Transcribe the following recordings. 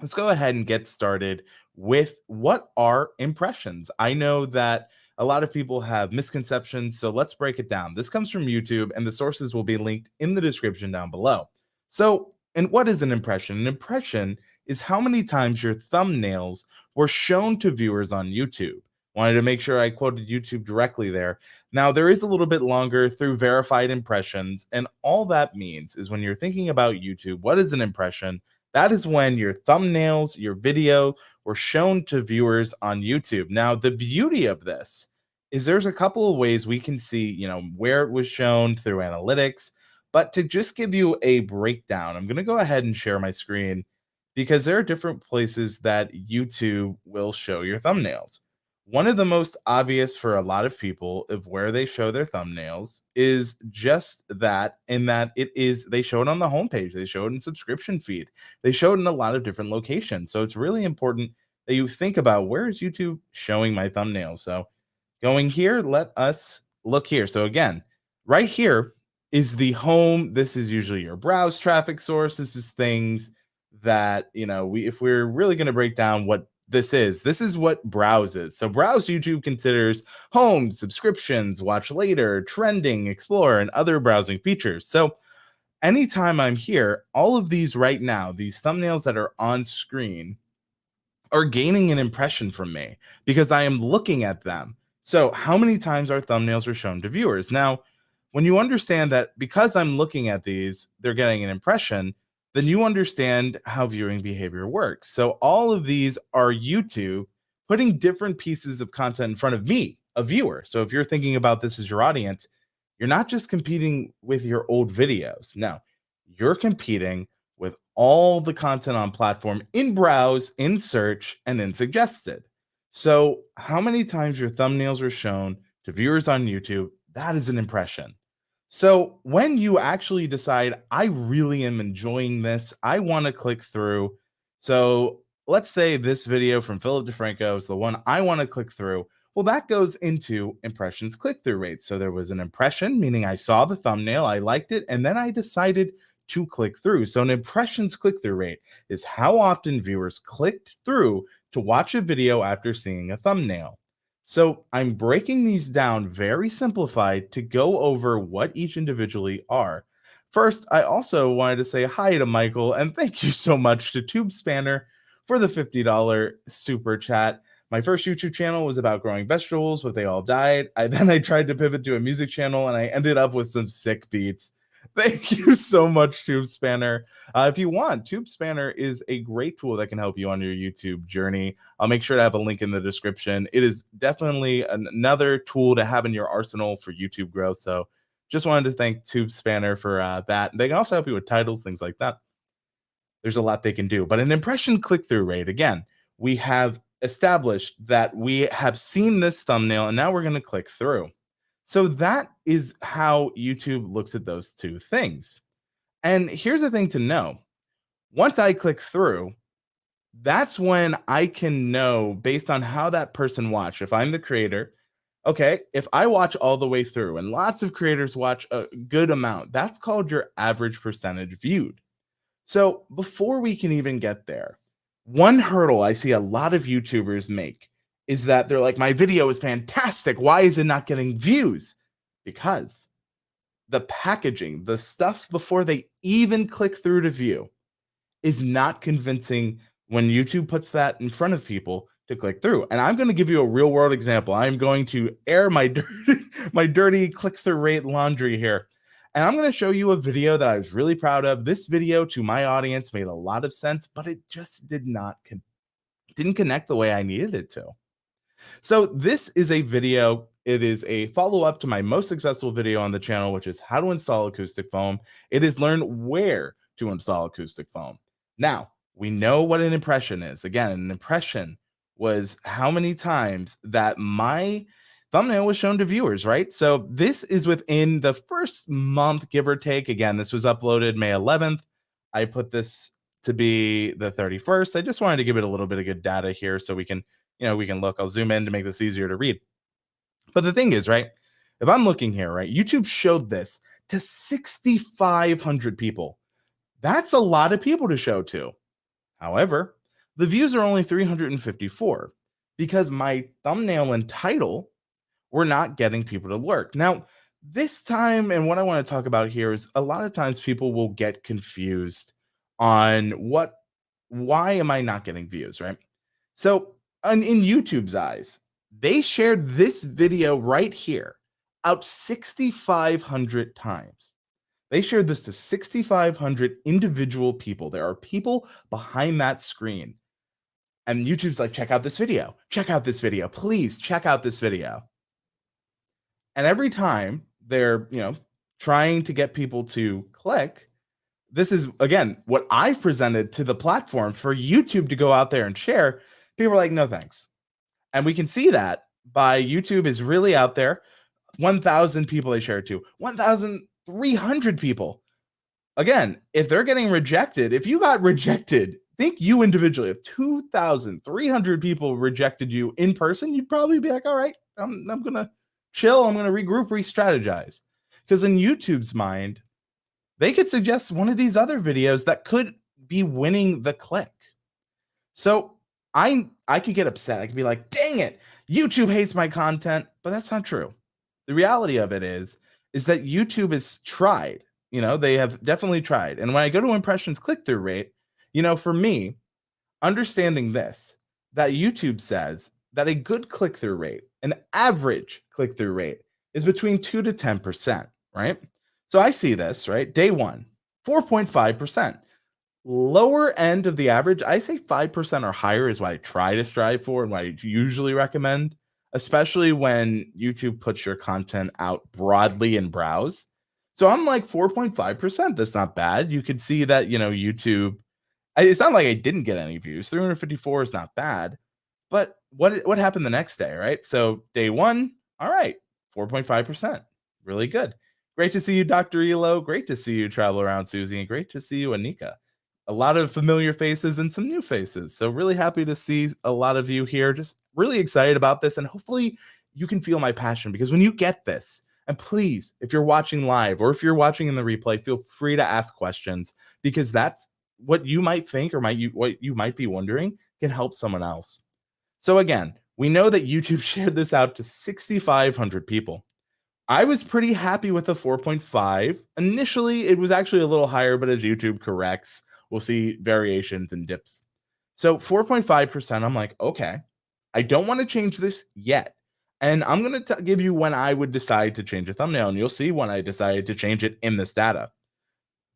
let's go ahead and get started with what are impressions. I know that a lot of people have misconceptions, so let's break it down. This comes from YouTube, and the sources will be linked in the description down below. So, and what is an impression? An impression is how many times your thumbnails were shown to viewers on YouTube. Wanted to make sure I quoted YouTube directly there. Now, there is a little bit longer through verified impressions, and all that means is when you're thinking about YouTube, what is an impression? That is when your thumbnails, your video were shown to viewers on YouTube. Now, the beauty of this is there's a couple of ways we can see, where it was shown through analytics. But to just give you a breakdown, I'm going to go ahead and share my screen because there are different places that YouTube will show your thumbnails. One of the most obvious for a lot of people of where they show their thumbnails is just that, in that they show it on the homepage, they show it in subscription feed, they show it in a lot of different locations. So it's really important that you think about, where is YouTube showing my thumbnails? So going here, let us look here. So again, right here is the home. This is usually your browse traffic source. This is things that, if we're really going to break down what this is what browse is. So browse YouTube considers home, subscriptions, watch later, trending, explore, and other browsing features. So anytime I'm here, all of these right now, these thumbnails that are on screen are gaining an impression from me because I am looking at them. So how many times our thumbnails are shown to viewers? Now, when you understand that because I'm looking at these, they're getting an impression, then you understand how viewing behavior works. So all of these are YouTube putting different pieces of content in front of me, a viewer. So if you're thinking about this as your audience, you're not just competing with your old videos. No, you're competing with all the content on platform in browse, in search, and in suggested. So how many times your thumbnails are shown to viewers on YouTube, that is an impression. So when you actually decide, I really am enjoying this, I want to click through. So let's say this video from Philip DeFranco is the one I want to click through. Well, that goes into impressions click-through rate. So there was an impression, meaning I saw the thumbnail, I liked it, and then I decided to click through. So an impressions click-through rate is how often viewers clicked through to watch a video after seeing a thumbnail. So I'm breaking these down very simplified to go over what each individually are. First, I also wanted to say hi to Michael, and thank you so much to TubeSpanner for the $50 super chat. My first YouTube channel was about growing vegetables, but they all died. Then I tried to pivot to a music channel, and I ended up with some sick beats. Thank you so much, TubeSpanner. If you want, TubeSpanner is a great tool that can help you on your YouTube journey. I'll make sure to have a link in the description. It is definitely another tool to have in your arsenal for YouTube growth. So just wanted to thank TubeSpanner for that. They can also help you with titles, things like that. There's a lot they can do. But an impression click-through rate, again, we have established that we have seen this thumbnail, and now we're going to click through. So that is how YouTube looks at those two things. And here's the thing to know. Once I click through, that's when I can know, based on how that person watched, if I'm the creator, okay, if I watch all the way through, and lots of creators watch a good amount, that's called your average percentage viewed. So before we can even get there, one hurdle I see a lot of YouTubers make is that they're like, my video is fantastic, why is it not getting views? Because the packaging, the stuff before they even click through to view, is not convincing when YouTube puts that in front of people to click through. And I'm going to give you a real world example. I'm going to air my dirty click-through rate laundry here. And I'm going to show you a video that I was really proud of. This video to my audience made a lot of sense, but it just didn't connect the way I needed it to. So this is a video. It is a follow-up to my most successful video on the channel, which is how to install acoustic foam. It is learn where to install acoustic foam. Now, we know what an impression is. Again, an impression was how many times that my thumbnail was shown to viewers, right? So this is within the first month, give or take. Again, this was uploaded May 11th. I put this to be the 31st. I just wanted to give it a little bit of good data here so we can look. I'll zoom in to make this easier to read. But the thing is, right, if I'm looking here, right, YouTube showed this to 6,500 people. That's a lot of people to show to. However, The views are only 354 because my thumbnail and title were not getting people to work. Now, this time, and what I want to talk about here is a lot of times people will get confused on why am I not getting views, right? So, in YouTube's eyes, they shared this video right here out 6,500 times. They shared this to 6,500 individual people. There are people behind that screen. And YouTube's like, check out this video. Check out this video. Please check out this video. And every time they're, trying to get people to click, this is again what I've presented to the platform for YouTube to go out there and share. People are like, no thanks. And we can see that by YouTube is really out there. 1,000 people they shared to, 1,300 people. Again, if they're getting rejected, if you got rejected, think you individually, if 2,300 people rejected you in person, you'd probably be like, all right, I'm going to chill. I'm going to regroup, re-strategize. Because in YouTube's mind, they could suggest one of these other videos that could be winning the click. So I could get upset. I could be like, dang it, YouTube hates my content, but that's not true. The reality of it is that YouTube has tried. They have definitely tried. And when I go to impressions click-through rate, for me, understanding this, that YouTube says that a good click-through rate, an average click-through rate, is between 2 to 10%, right? So I see this, right? Day one, 4.5%. Lower end of the average, I say 5% or higher is what I try to strive for and what I usually recommend, especially when YouTube puts your content out broadly in browse. So I'm like 4.5%. That's not bad. You could see that, YouTube, it's not like I didn't get any views. 354 is not bad. But what happened the next day, right? So day one, all right, 4.5%. Really good. Great to see you, Dr. Elo. Great to see you, Travel Around Susie. And great to see you, Anika. A lot of familiar faces and some new faces. So really happy to see a lot of you here. Just really excited about this. And hopefully you can feel my passion, because when you get this, and please, if you're watching live or if you're watching in the replay, feel free to ask questions, because that's what you might think or what you might be wondering can help someone else. So again, we know that YouTube shared this out to 6,500 people. I was pretty happy with the 4.5. Initially, it was actually a little higher, but as YouTube corrects, we'll see variations and dips. So 4.5%, I'm like, okay, I don't want to change this yet. And I'm going to give you when I would decide to change a thumbnail, and you'll see when I decided to change it in this data.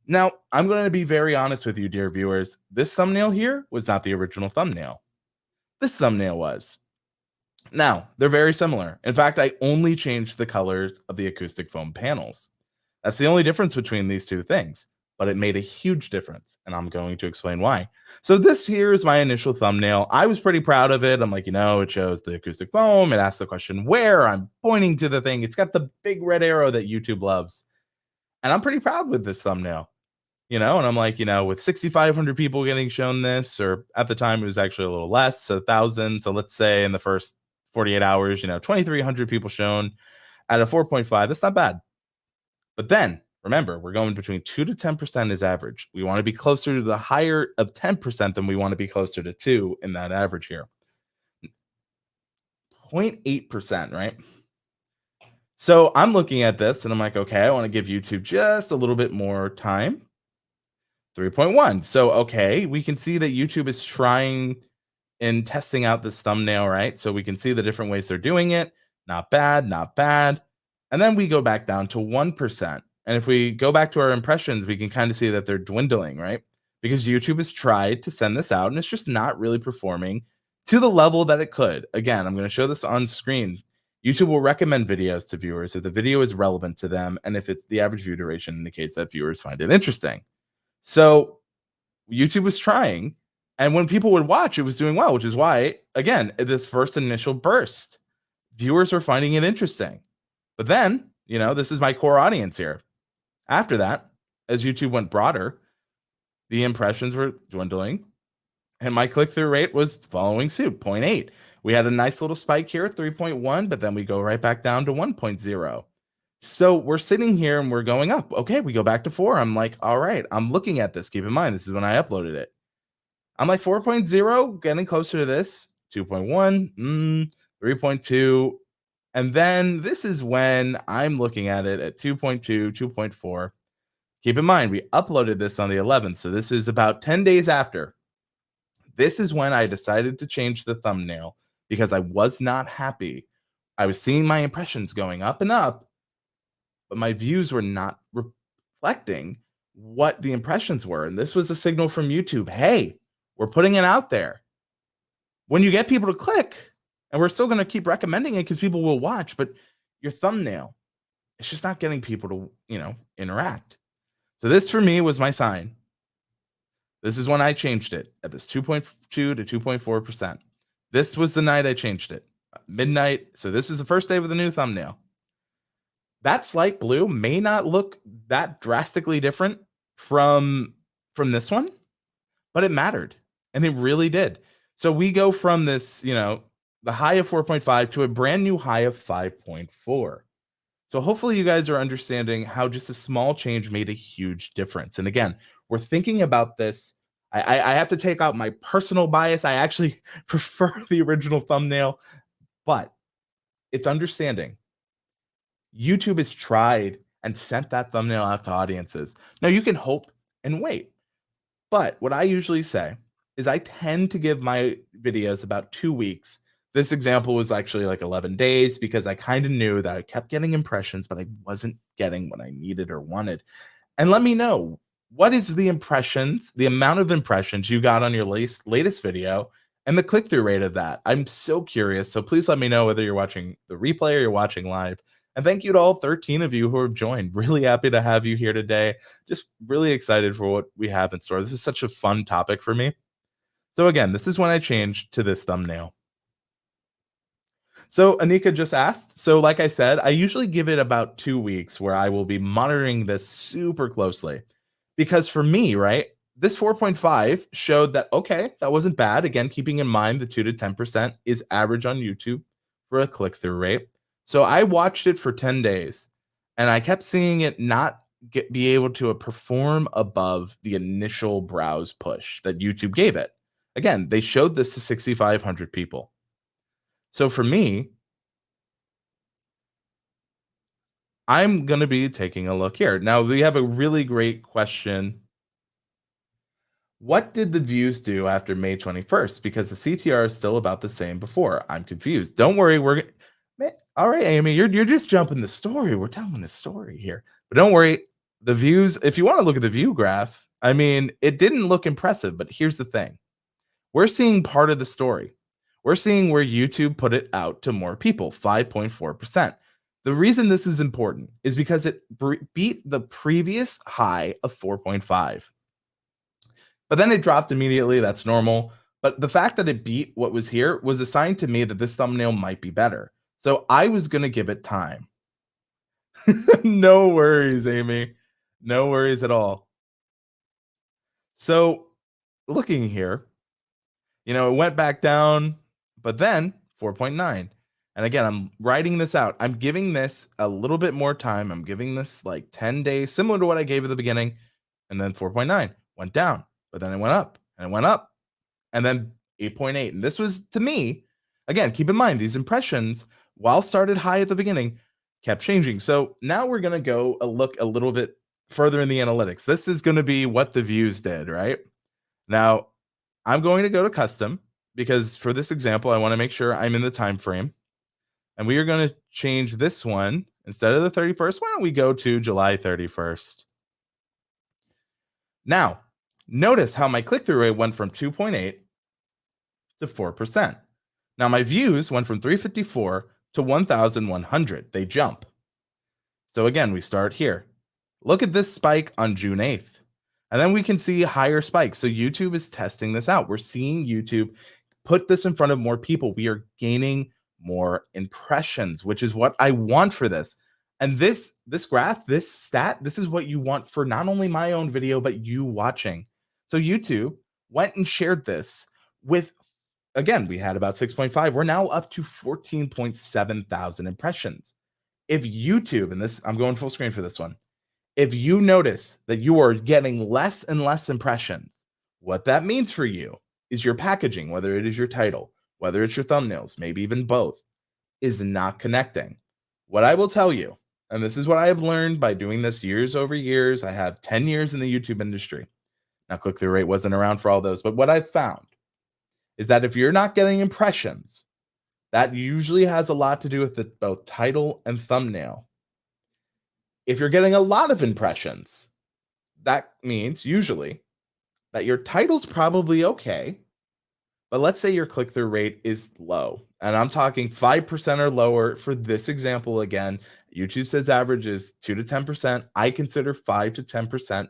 Now, I'm going to be very honest with you, dear viewers. This thumbnail here was not the original thumbnail. This thumbnail was. Now, they're very similar. In fact, I only changed the colors of the acoustic foam panels. That's the only difference between these two things, but it made a huge difference, and I'm going to explain why. So this here is my initial thumbnail. I was pretty proud of it. I'm like, it shows the acoustic foam. It asks the question where. I'm pointing to the thing. It's got the big red arrow that YouTube loves. And I'm pretty proud with this thumbnail. And I'm like, with 6,500 people getting shown this, or at the time it was actually a little less, so 1,000. So let's say in the first 48 hours, 2,300 people shown at a 4.5. That's not bad. But then remember, we're going between 2 to 10% is average. We want to be closer to the higher of 10% than we want to be closer to 2 in that average here. 0.8%, right? So I'm looking at this and I'm like, okay, I want to give YouTube just a little bit more time. 3.1. So, okay, we can see that YouTube is trying and testing out this thumbnail, right? So we can see the different ways they're doing it. Not bad, not bad. And then we go back down to 1%. And if we go back to our impressions, we can kind of see that they're dwindling, right? Because YouTube has tried to send this out and it's just not really performing to the level that it could. Again, I'm going to show this on screen. YouTube will recommend videos to viewers if the video is relevant to them and if it's the average view duration indicates that viewers find it interesting. So YouTube was trying, and when people would watch, it was doing well, which is why, again, this first initial burst, viewers are finding it interesting. But then, this is my core audience here. After that, as YouTube went broader, the impressions were dwindling, and my click-through rate was following suit, 0.8. We had a nice little spike here at 3.1, but then we go right back down to 1.0. So we're sitting here and we're going up. Okay, we go back to 4. I'm like, all right, I'm looking at this. Keep in mind, this is when I uploaded it. I'm like 4.0, getting closer to this, 2.1, 3.2. And then this is when I'm looking at it at 2.2, 2.4. Keep in mind, we uploaded this on the 11th, so this is about 10 days after. This is when I decided to change the thumbnail because I was not happy. I was seeing my impressions going up and up, but my views were not reflecting what the impressions were. And this was a signal from YouTube. Hey, we're putting it out there. When you get people to click, and we're still going to keep recommending it because people will watch, but your thumbnail, it's just not getting people to, interact. So this for me was my sign. This is when I changed it at this 2.2 to 2.4%. This was the night I changed it. Midnight. So this is the first day with a new thumbnail. That slight blue may not look that drastically different from this one, but it mattered. And it really did. So we go from this, the high of 4.5 to a brand new high of 5.4. So hopefully you guys are understanding how just a small change made a huge difference. And again, we're thinking about this. I have to take out my personal bias. I actually prefer the original thumbnail, but it's understanding. YouTube has tried and sent that thumbnail out to audiences. Now you can hope and wait. But what I usually say is I tend to give my videos about 2 weeks. This example was actually like 11 days because I kind of knew that I kept getting impressions, but I wasn't getting what I needed or wanted. And let me know, what is the impressions, the amount of impressions you got on your latest video and the click-through rate of that? I'm so curious. So please let me know whether you're watching the replay or you're watching live. And thank you to all 13 of you who have joined. Really happy to have you here today. Just really excited for what we have in store. This is such a fun topic for me. So again, this is when I changed to this thumbnail. So Anika just asked, so like I said, I usually give it about 2 weeks where I will be monitoring this super closely. Because for me, right, this 4.5 showed that, okay, that wasn't bad. Again, keeping in mind the 2 to 10% is average on YouTube for a click-through rate. So I watched it for 10 days and I kept seeing it not be able to perform above the initial browse push that YouTube gave it. Again, they showed this to 6,500 people. So for me, I'm going to be taking a look here. Now, we have a really great question. What did the views do after May 21st? Because the CTR is still about the same before. I'm confused. Don't worry. All right, Amy, you're just jumping the story. We're telling the story here. But don't worry. The views, if you want to look at the view graph, I mean, it didn't look impressive, but here's the thing. We're seeing part of the story. We're seeing where YouTube put it out to more people, 5.4%. The reason this is important is because it beat the previous high of 4.5. But then it dropped immediately. That's normal. But the fact that it beat what was here was a sign to me that this thumbnail might be better. So I was going to give it time. No worries, Amy. No worries at all. So looking here, it went back down, but then 4.9. And again, I'm writing this out. I'm giving this a little bit more time. I'm giving this like 10 days, similar to what I gave at the beginning. And then 4.9 went down, but then it went up and it went up. And then 8.8. And this was, to me, again, keep in mind, these impressions, while started high at the beginning, kept changing. So now we're going to go look a little bit further in the analytics. This is going to be what the views did, right? Now, I'm going to go to custom because for this example, I want to make sure I'm in the time frame. And we are going to change this one. Instead of the 31st, why don't we go to July 31st? Now, notice how my click-through rate went from 2.8 to 4%. Now, my views went from 354 to 1,100. They jump. So again, we start here. Look at this spike on June 8th. And then we can see higher spikes. So YouTube is testing this out. We're seeing YouTube put this in front of more people. We are gaining more impressions, which is what I want for this. And this graph, this stat, this is what you want for not only my own video, but you watching. So YouTube went and shared this with, again, we had about 6.5. We're now up to 14.7 thousand impressions. If YouTube, and this, I'm going full screen for this one. If you notice that you are getting less and less impressions, what that means for you is your packaging, whether it is your title, whether it's your thumbnails, maybe even both, is not connecting. What I will tell you, and this is what I have learned by doing this years over years, I have 10 years in the YouTube industry. Now, click-through rate wasn't around for all those, but what I've found is that if you're not getting impressions, that usually has a lot to do with both title and thumbnail. If you're getting a lot of impressions, that means usually that your title's probably okay, but let's say your click-through rate is low, and I'm talking 5% or lower for this example again. YouTube says average is 2 to 10%. I consider 5 to 10%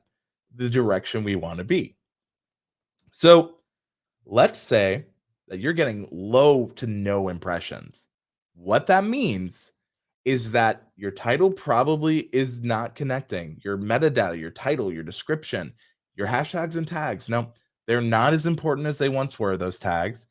the direction we want to be. So let's say that you're getting low to no impressions. What that means is that your title probably is not connecting. Your metadata, your title, your description, your hashtags and tags. Now, they're not as important as they once were, those tags,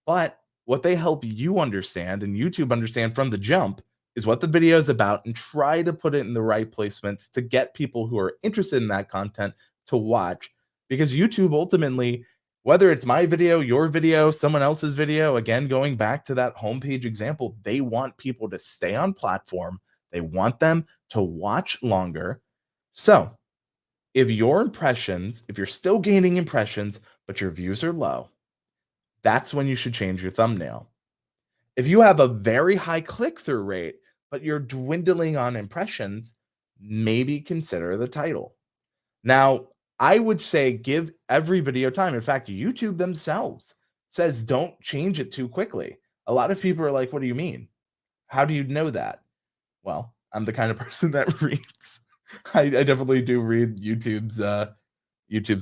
but what they help you understand and YouTube understand from the jump is what the video is about and try to put it in the right placements to get people who are interested in that content to watch. Because YouTube ultimately, whether it's my video, your video, someone else's video, again, going back to that homepage example, they want people to stay on platform. They want them to watch longer. So if your impressions, if you're still gaining impressions, but your views are low, that's when you should change your thumbnail. If you have a very high click-through rate, but you're dwindling on impressions, maybe consider the title. Now, I would say give every video time. In fact, YouTube themselves says don't change it too quickly. A lot of people are like, what do you mean? How do you know that? Well, I'm the kind of person that reads. I definitely do read YouTube's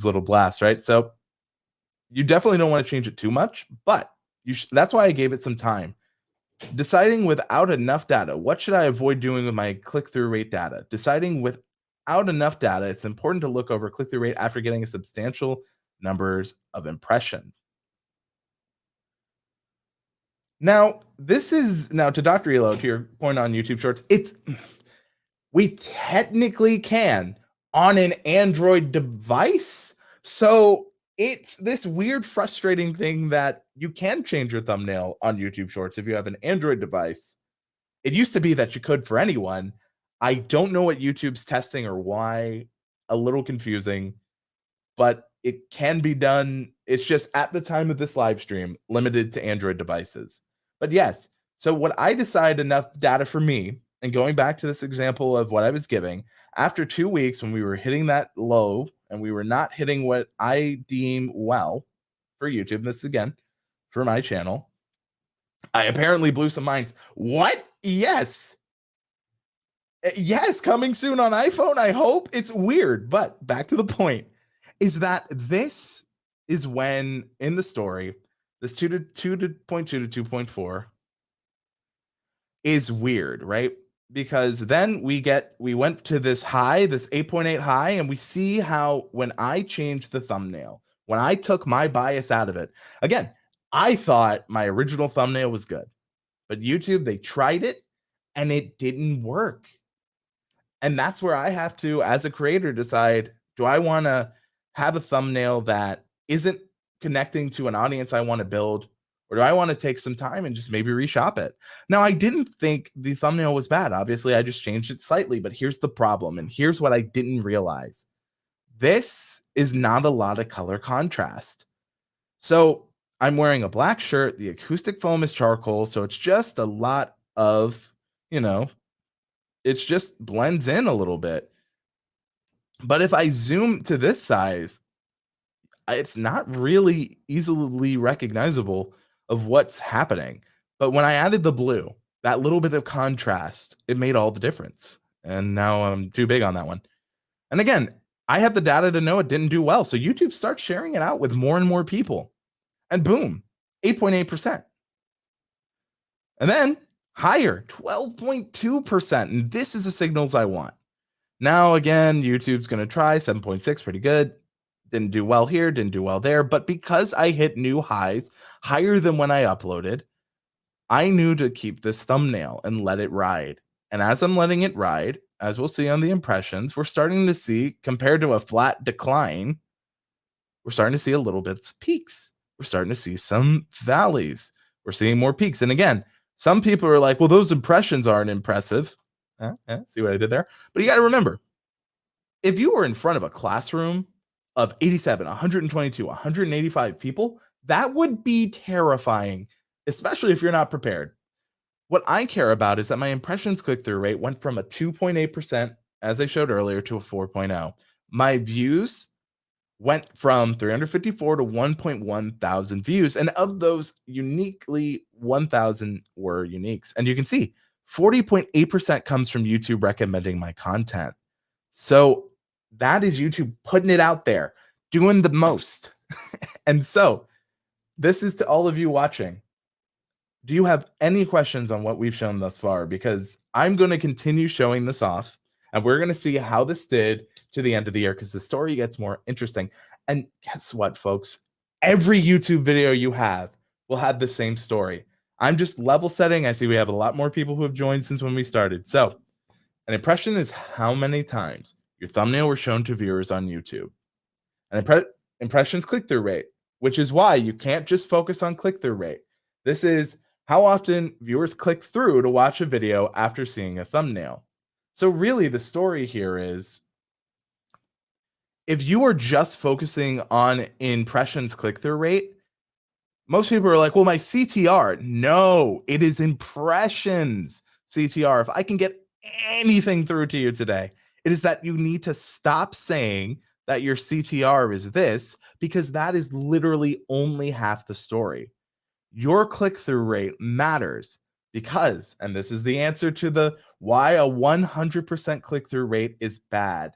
little blast, right? So you definitely don't want to change it too much, but that's why I gave it some time. Deciding without enough data, what should I avoid doing with my click-through rate data? Deciding without enough data, it's important to look over click-through rate after getting a substantial numbers of impressions. Now, this is now to Dr. Elo, to your point on YouTube Shorts. We technically can on an Android device. So it's this weird, frustrating thing that you can change your thumbnail on YouTube Shorts if you have an Android device. It used to be that you could for anyone. I don't know what YouTube's testing or why. A little confusing, but it can be done. It's just at the time of this live stream, limited to Android devices. But yes, so what I decide enough data for me, and going back to this example of what I was giving, after 2 weeks when we were hitting that low and we were not hitting what I deem well for YouTube, this again for my channel, I apparently blew some minds. What? Yes. Yes, coming soon on iPhone, I hope. It's weird, but back to the point is that this is when in the story, this 2.2 to 2.4 is weird, right? Because then we went to this high, this 8.8 high, and we see how when I changed the thumbnail, when I took my bias out of it, again, I thought my original thumbnail was good, but YouTube, they tried it and it didn't work. And that's where I have to, as a creator, decide, do I want to have a thumbnail that isn't connecting to an audience I want to build, or do I want to take some time and just maybe reshop it? Now, I didn't think the thumbnail was bad. Obviously, I just changed it slightly, but here's the problem, and here's what I didn't realize. This is not a lot of color contrast. So I'm wearing a black shirt. The acoustic foam is charcoal, so it's just a lot of, it just blends in a little bit. But if I zoom to this size, it's not really easily recognizable of what's happening. But when I added the blue, that little bit of contrast, it made all the difference. And now I'm too big on that one. And again, I have the data to know it didn't do well. So YouTube starts sharing it out with more and more people. And boom, 8.8%. And then higher, 12.2%. And this is the signals I want. Now, again, YouTube's going to try 7.6, pretty good. Didn't do well here, didn't do well there. But because I hit new highs, higher than when I uploaded, I knew to keep this thumbnail and let it ride. And as I'm letting it ride, as we'll see on the impressions, we're starting to see, compared to a flat decline, we're starting to see a little bit of peaks. we're starting to see some valleys. We're seeing more peaks. And again, some people are like, well, those impressions aren't impressive. See what I did there? But you got to remember, if you were in front of a classroom of 87, 122, 185 people, that would be terrifying, especially if you're not prepared. What I care about is that my impressions click-through rate went from a 2.8%, as I showed earlier, to a 4.0. My views went from 354 to 1.1 thousand views. And of those, uniquely 1,000 were uniques. And you can see 40.8% comes from YouTube recommending my content. So that is YouTube putting it out there, doing the most. And so this is to all of you watching. Do you have any questions on what we've shown thus far? Because I'm going to continue showing this off, and we're going to see how this did to the end of the year, because the story gets more interesting. And guess what, folks? Every YouTube video you have will have the same story. I'm just level setting. I see we have a lot more people who have joined since when we started. So an impression is how many times your thumbnail were shown to viewers on YouTube. And impressions click-through rate, which is why you can't just focus on click-through rate. This is how often viewers click through to watch a video after seeing a thumbnail. So really the story here is, if you are just focusing on impressions click-through rate, most people are like, well, my CTR. No, it is impressions CTR. If I can get anything through to you today, it is that you need to stop saying that your CTR is this, because that is literally only half the story. Your click-through rate matters because, and this is the answer to the why a 100% click-through rate is bad,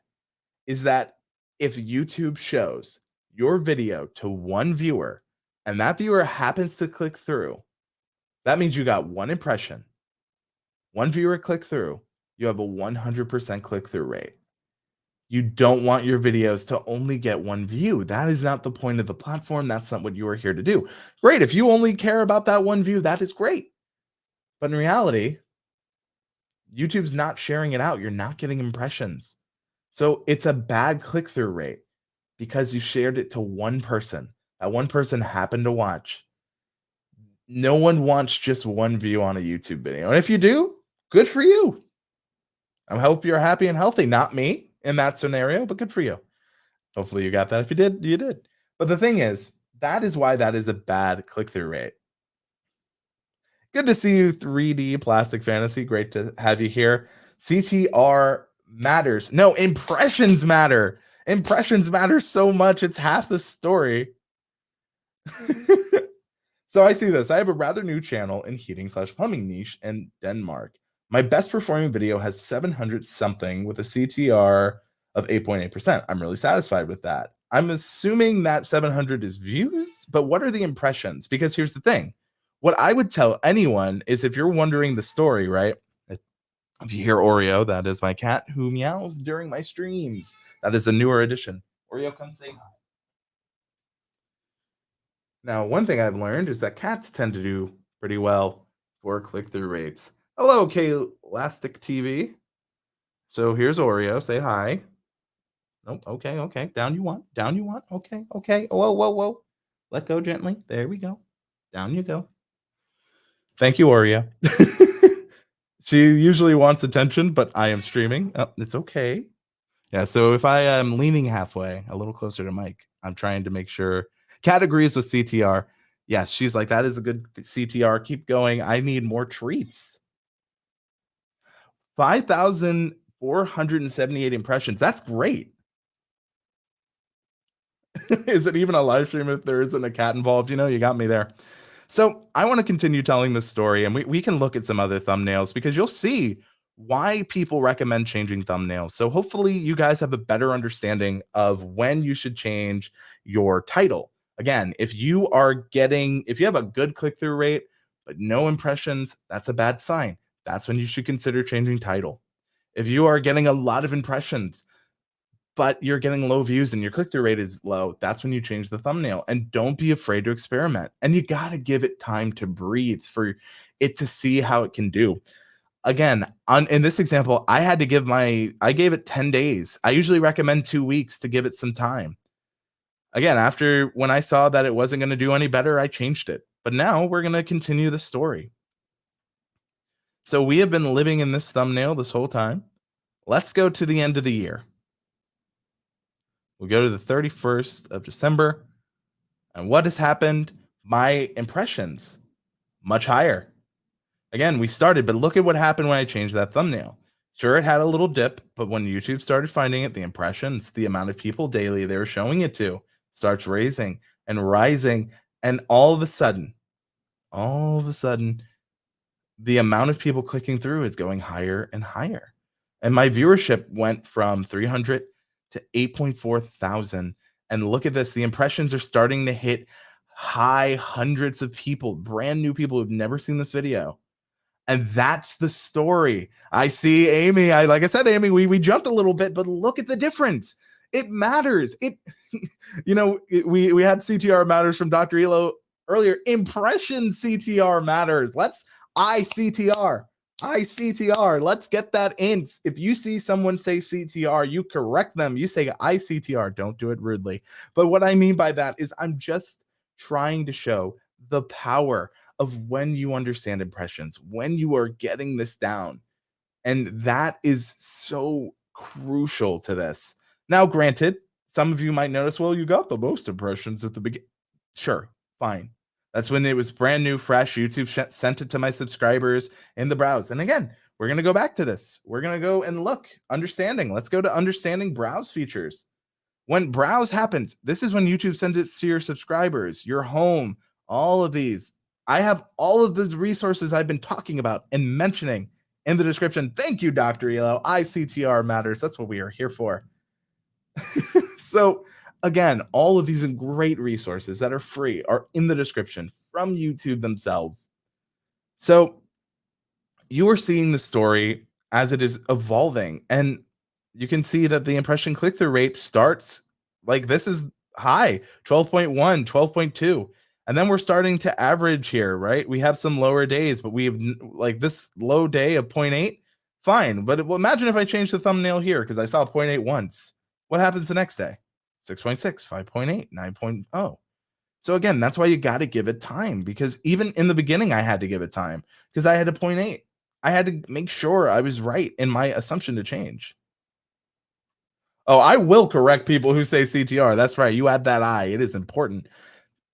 is that if YouTube shows your video to one viewer and that viewer happens to click through, that means you got one impression. One viewer click through, you have a 100% click-through rate. You don't want your videos to only get one view. That is not the point of the platform. That's not what you are here to do. Great. If you only care about that one view, that is great. But in reality, YouTube's not sharing it out. You're not getting impressions. So it's a bad click-through rate because you shared it to one person. That one person happened to watch. No one wants just one view on a YouTube video. And if you do, good for you. I hope you're happy and healthy. Not me in that scenario, but good for you. Hopefully you got that. If you did, you did. But the thing is, that is why that is a bad click-through rate. Good to see you, 3D Plastic Fantasy. Great to have you here. CTR matters. No, impressions matter. Impressions matter so much. It's half the story. So I see this. I have a rather new channel in heating/plumbing niche in Denmark. My best performing video has 700 something with a CTR of 8.8%. I'm really satisfied with that. I'm assuming that 700 is views, but what are the impressions? Because here's the thing. What I would tell anyone is, if you're wondering the story, right? If you hear Oreo, that is my cat who meows during my streams. That is a newer addition. Oreo, come say hi. Now, one thing I've learned is that cats tend to do pretty well for click-through rates. Hello, K-Elastic TV. So here's Oreo. Say hi. Nope. Okay. Okay. Down you want. Down you want. Okay. Okay. Whoa, whoa, whoa. Let go gently. There we go. Down you go. Thank you, Oreo. She usually wants attention, but I am streaming. Oh, it's okay. Yeah. So if I am leaning halfway, a little closer to Mike, I'm trying to make sure. Cat agrees with CTR. Yes, she's like, that is a good CTR. Keep going. I need more treats. 5,478 impressions. That's great. Is it even a live stream if there isn't a cat involved? You know, you got me there. So I want to continue telling this story, and we can look at some other thumbnails, because you'll see why people recommend changing thumbnails. So hopefully you guys have a better understanding of when you should change your title. Again, if you have a good click-through rate, but no impressions, that's a bad sign. That's when you should consider changing title. If you are getting a lot of impressions, but you're getting low views and your click-through rate is low, that's when you change the thumbnail. And don't be afraid to experiment. And you got to give it time to breathe for it to see how it can do. Again, in this example, I gave it 10 days. I usually recommend 2 weeks to give it some time. Again, after when I saw that it wasn't going to do any better, I changed it. But now we're going to continue the story. So we have been living in this thumbnail this whole time. Let's go to the end of the year. We'll go to the 31st of December. And what has happened? My impressions, much higher. Again, we started, but look at what happened when I changed that thumbnail. Sure, it had a little dip, but when YouTube started finding it, the impressions, the amount of people daily they were showing it to starts raising and rising. And all of a sudden, the amount of people clicking through is going higher and higher. And my viewership went from 300 to 8.4 thousand. And look at this, the impressions are starting to hit high hundreds of people, brand new people who've never seen this video. And that's the story. I see Amy. Like I said, Amy, we jumped a little bit, but look at the difference. It matters. We had CTR matters from Dr. Elo earlier. Impression CTR matters. Let's ICTR. Let's get that in. If you see someone say CTR, you correct them. You say ICTR. Don't do it rudely. But what I mean by that is I'm just trying to show the power of when you understand impressions, when you are getting this down. And that is so crucial to this. Now, granted, some of you might notice, well, you got the most impressions at the beginning. Sure, fine. That's when it was brand new, fresh. YouTube sent it to my subscribers in the browse. And again, we're going to go back to this. We're going to go and look, understanding. Let's go to understanding browse features. When browse happens, this is when YouTube sends it to your subscribers, your home, all of these. I have all of those resources I've been talking about and mentioning in the description. Thank you, Dr. Elo. ICTR matters. That's what we are here for. So again, all of these great resources that are free are in the description from YouTube themselves. So you are seeing the story as it is evolving, and you can see that the impression click-through rate starts like this is high, 12.1, 12.2. And then we're starting to average here, right? We have some lower days, but we have like this low day of 0.8. Fine. But imagine if I change the thumbnail here because I saw 0.8 once. What happens the next day? 6.6, 5.8, 9.0. So again, that's why you got to give it time, because even in the beginning, I had to give it time because I had a 0.8. I had to make sure I was right in my assumption to change. Oh, I will correct people who say CTR. That's right. You add that I. It is important.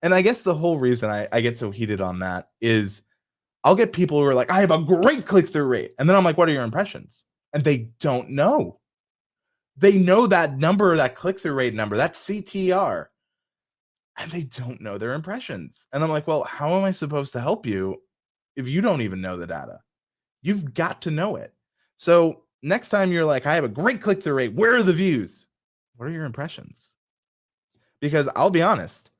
And I guess the whole reason I get so heated on that is I'll get people who are like, I have a great click-through rate. And then I'm like, what are your impressions? And they don't know. They know that number, that click-through rate number, that's CTR. And they don't know their impressions. And I'm like, well, how am I supposed to help you if you don't even know the data? You've got to know it. So next time you're like, I have a great click-through rate. Where are the views? What are your impressions? Because I'll be honest,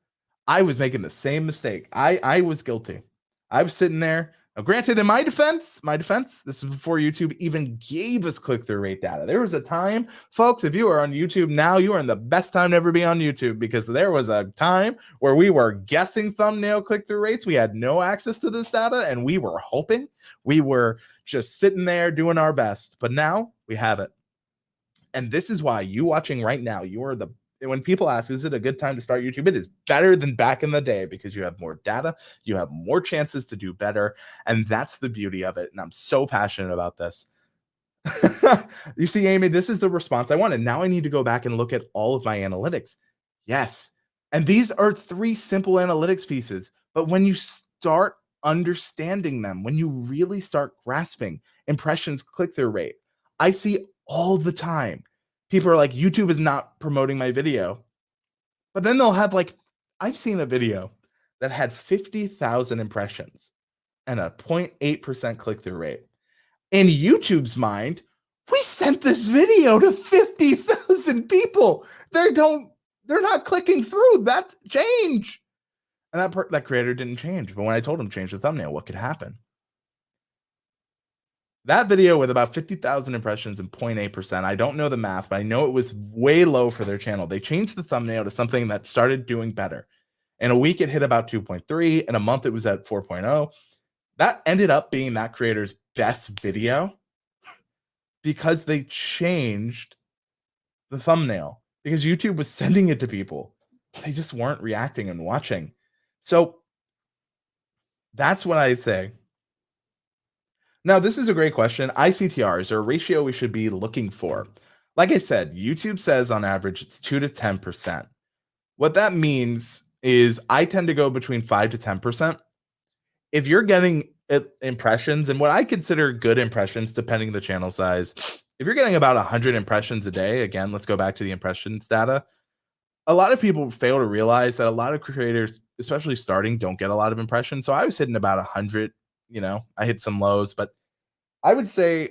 I was making the same mistake. I was guilty. I was sitting there. Now, granted, in my defense, this is before YouTube even gave us click-through rate data. There was a time, folks, if you are on YouTube now, you are in the best time to ever be on YouTube, because there was a time where we were guessing thumbnail click-through rates. We had no access to this data, and we were hoping. We were just sitting there doing our best. But now we have it. And this is why you watching right now, you are the when people ask, is it a good time to start YouTube? It is better than back in the day because you have more data, you have more chances to do better. And that's the beauty of it. And I'm so passionate about this. You see, Amy, this is the response I wanted. Now I need to go back and look at all of my analytics. Yes. And these are 3 simple analytics pieces. But when you start understanding them, when you really start grasping impressions, click-through rate, I see all the time people are like, YouTube is not promoting my video. But then they'll have I've seen a video that had 50,000 impressions and a 0.8% click-through rate. In YouTube's mind, we sent this video to 50,000 people. They're not clicking through. That's change. And that creator didn't change. But when I told him change the thumbnail, what could happen? That video with about 50,000 impressions and 0.8%, I don't know the math, but I know it was way low for their channel. They changed the thumbnail to something that started doing better. In a week, it hit about 2.3. In a month, it was at 4.0. That ended up being that creator's best video because they changed the thumbnail, because YouTube was sending it to people. they just weren't reacting and watching. So that's what I say. Now, this is a great question. ICTR, is there a ratio we should be looking for? Like I said, YouTube says on average it's 2 to 10%. What that means is I tend to go between 5 to 10%. If you're getting impressions, and what I consider good impressions, depending the channel size, if you're getting about 100 impressions a day, again, let's go back to the impressions data. A lot of people fail to realize that a lot of creators, especially starting, don't get a lot of impressions. So I was hitting about 100. I hit some lows, but I would say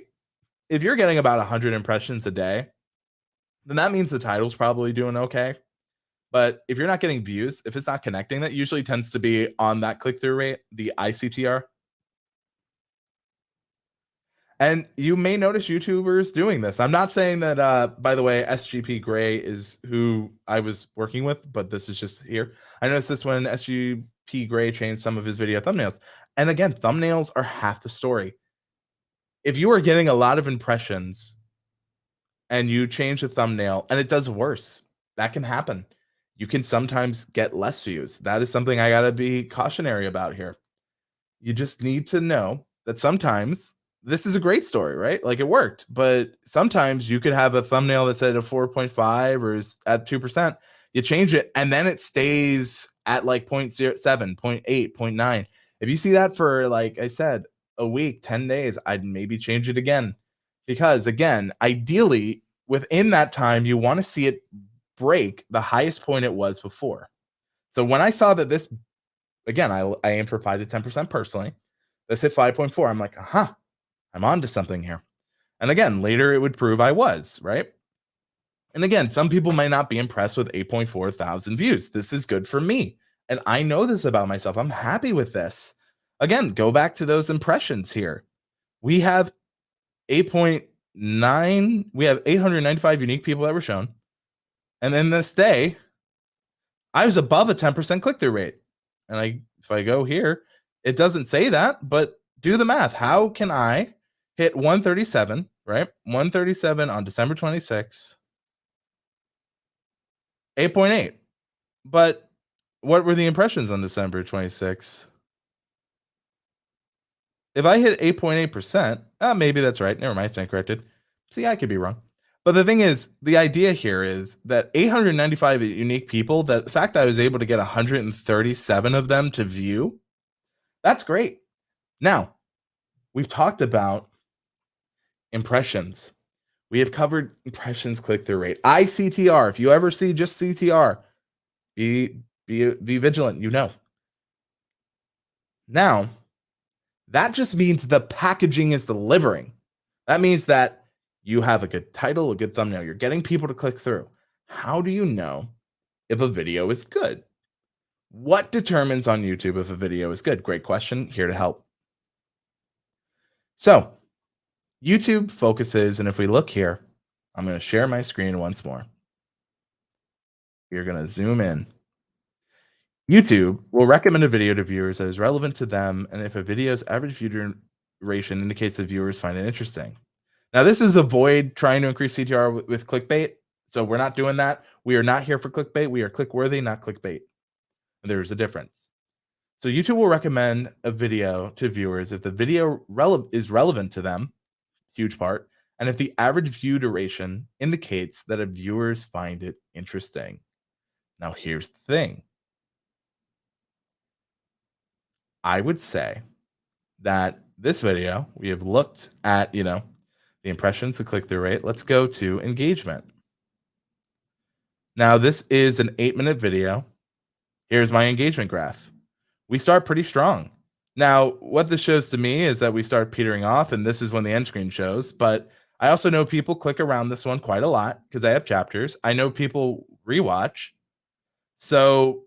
if you're getting about 100 impressions a day, then that means the title's probably doing okay. But if you're not getting views, if it's not connecting, that usually tends to be on that click-through rate, the ICTR. And you may notice YouTubers doing this. I'm not saying that, by the way, SGP Gray is who I was working with, but this is just here. I noticed this when SGP Gray changed some of his video thumbnails. And again, thumbnails are half the story. If you are getting a lot of impressions and you change the thumbnail and it does worse, that can happen. You can sometimes get less views. That is something I got to be cautionary about here. You just need to know that sometimes this is a great story, right? Like it worked, but sometimes you could have a thumbnail that's at a 4.5 or is at 2%. You change it and then it stays at like 0.07, 0.8, 0.9. If you see that for, like I said, a week, 10 days, I'd maybe change it again. Because again, ideally, within that time, you want to see it break the highest point it was before. So when I saw that this, again, I aim for 5 to 10% personally. This hit 5.4. I'm like, I'm on to something here. And again, later it would prove I was, right? And again, some people might not be impressed with 8.4 thousand views. This is good for me. And I know this about myself. I'm happy with this. Again, go back to those impressions here. We have 8.9, we have 895 unique people that were shown. And then this day, I was above a 10% click-through rate. And if I go here, it doesn't say that, but do the math. How can I hit 137, right? 137 on December 26th, 8.8. But what were the impressions on December 26th? If I hit 8.8%, maybe that's right. Never mind, it's incorrected. See, I could be wrong. But the thing is, the idea here is that 895 unique people, the fact that I was able to get 137 of them to view, that's great. Now, we've talked about impressions. We have covered impressions, click-through rate. ICTR, if you ever see just CTR, be vigilant, Now, that just means the packaging is delivering. That means that you have a good title, a good thumbnail. You're getting people to click through. How do you know if a video is good? What determines on YouTube if a video is good? Great question. Here to help. So, YouTube focuses, and if we look here, I'm going to share my screen once more. You're going to zoom in. YouTube will recommend a video to viewers that is relevant to them, and if a video's average view duration indicates that viewers find it interesting. Now, this is avoid trying to increase CTR with clickbait, so we're not doing that. We are not here for clickbait. We are click-worthy, not clickbait. And there's a difference. So YouTube will recommend a video to viewers if the video is relevant to them, huge part, and if the average view duration indicates that viewers find it interesting. Now, here's the thing. I would say that this video, we have looked at, the impressions, the click-through rate. Let's go to engagement. Now, this is an 8-minute video. Here's my engagement graph. We start pretty strong. Now, what this shows to me is that we start petering off, and this is when the end screen shows. But I also know people click around this one quite a lot because I have chapters. I know people rewatch. So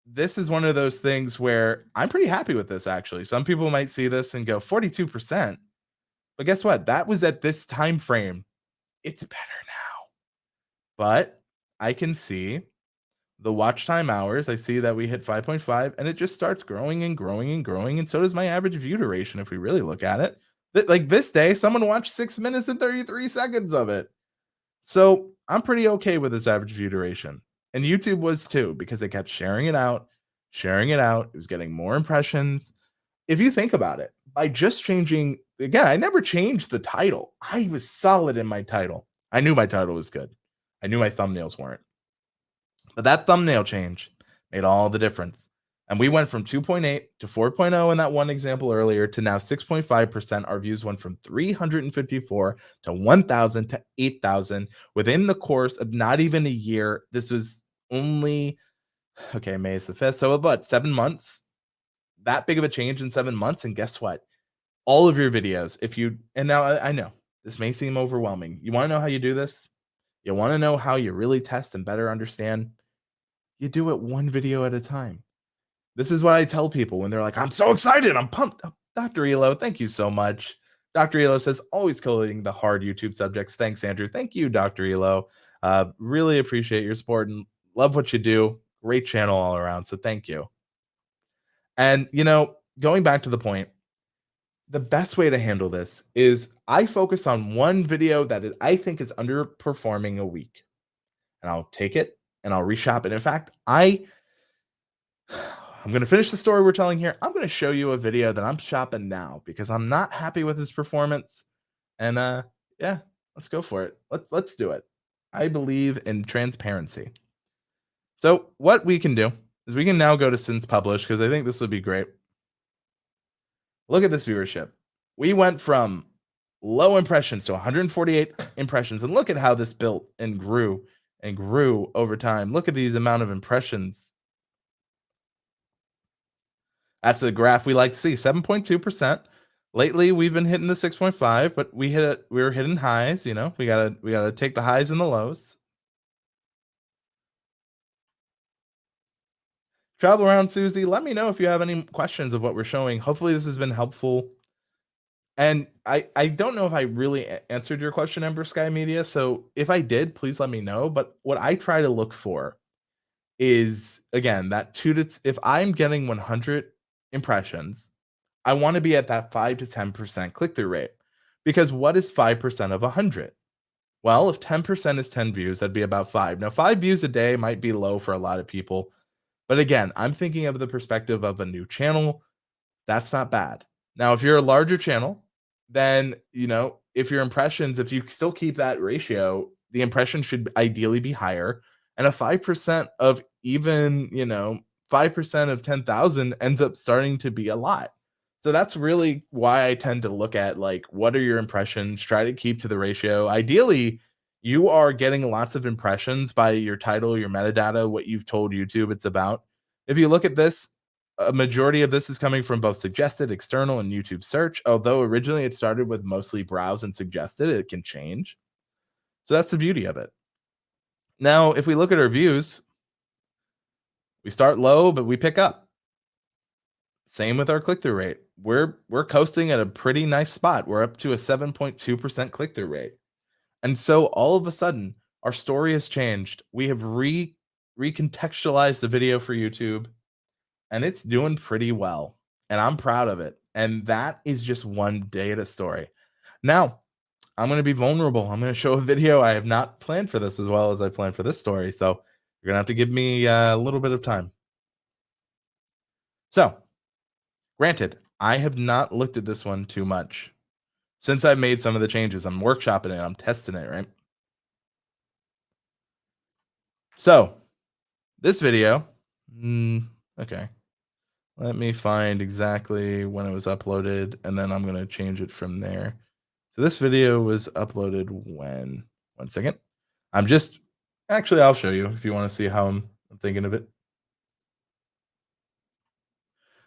this is one of those things where I'm pretty happy with this, actually. Some people might see this and go 42%. But guess what? That was at this time frame. It's better now. But I can see the watch time hours. I see that we hit 5.5, and it just starts growing and growing and growing. And so does my average view duration if we really look at it. Like this day, someone watched 6 minutes and 33 seconds of it. So I'm pretty okay with this average view duration. And YouTube was too, because they kept sharing it out, sharing it out. It was getting more impressions. If you think about it, by just changing, again, I never changed the title. I was solid in my title. I knew my title was good. I knew my thumbnails weren't. But that thumbnail change made all the difference. And we went from 2.8 to 4.0 in that one example earlier to now 6.5%. Our views went from 354 to 1,000 to 8,000 within the course of not even a year. This was only, okay, May is the 5th. So about 7 months, that big of a change in 7 months. And guess what? All of your videos, if you, and now I know this may seem overwhelming. You want to know how you do this? You want to know how you really test and better understand? You do it one video at a time. This is what I tell people when they're like, I'm so excited, I'm pumped. Oh, Dr. Elo, thank you so much. Dr. Elo says, always coding the hard YouTube subjects. Thanks, Andrew. Thank you, Dr. Elo. Really appreciate your support and love what you do. Great channel all around. So thank you. And, going back to the point, the best way to handle this is I focus on one video that I think is underperforming a week. And I'll take it and I'll reshop it. In fact, I'm going to finish the story we're telling here. I'm going to show you a video that I'm shopping now because I'm not happy with his performance. And yeah, let's go for it. Let's do it. I believe in transparency. So what we can do is we can now go to since published because I think this would be great. Look at this viewership. We went from low impressions to 148 impressions. And look at how this built and grew over time. Look at these amount of impressions. That's a graph we like to see, 7.2%. Lately, we've been hitting the 6.5, but we were hitting highs, we gotta take the highs and the lows. Travel around, Susie. Let me know if you have any questions of what we're showing. Hopefully this has been helpful. And I don't know if I really answered your question, Ember Sky Media. So if I did, please let me know. But what I try to look for is, again, that if I'm getting 100 impressions, I want to be at that 5 to 10% click-through rate. Because what is 5% of 100? Well, if 10% is 10 views, that'd be about 5. Now, 5 views a day might be low for a lot of people. But again, I'm thinking of the perspective of a new channel. That's not bad. Now, if you're a larger channel, then, if your impressions, if you still keep that ratio, the impression should ideally be higher. And a 5% of even, 5% of 10,000 ends up starting to be a lot. So that's really why I tend to look at, like, what are your impressions? Try to keep to the ratio. Ideally, you are getting lots of impressions by your title, your metadata, what you've told YouTube it's about. If you look at this, a majority of this is coming from both suggested, external, and YouTube search. Although originally it started with mostly browse and suggested, it can change. So that's the beauty of it. Now, if we look at our views, we start low, but we pick up. Same with our click-through rate. We're coasting at a pretty nice spot. We're up to a 7.2% click-through rate. And so all of a sudden, our story has changed. We have recontextualized the video for YouTube, and it's doing pretty well. And I'm proud of it. And that is just one data story. Now, I'm going to be vulnerable. I'm going to show a video. I have not planned for this as well as I planned for this story. So you're going to have to give me a little bit of time. So, granted, I have not looked at this one too much. Since I've made some of the changes, I'm workshopping it. I'm testing it, right? So, this video, okay. Let me find exactly when it was uploaded, and then I'm going to change it from there. So this video was uploaded when? 1 second. Actually, I'll show you if you want to see how I'm thinking of it.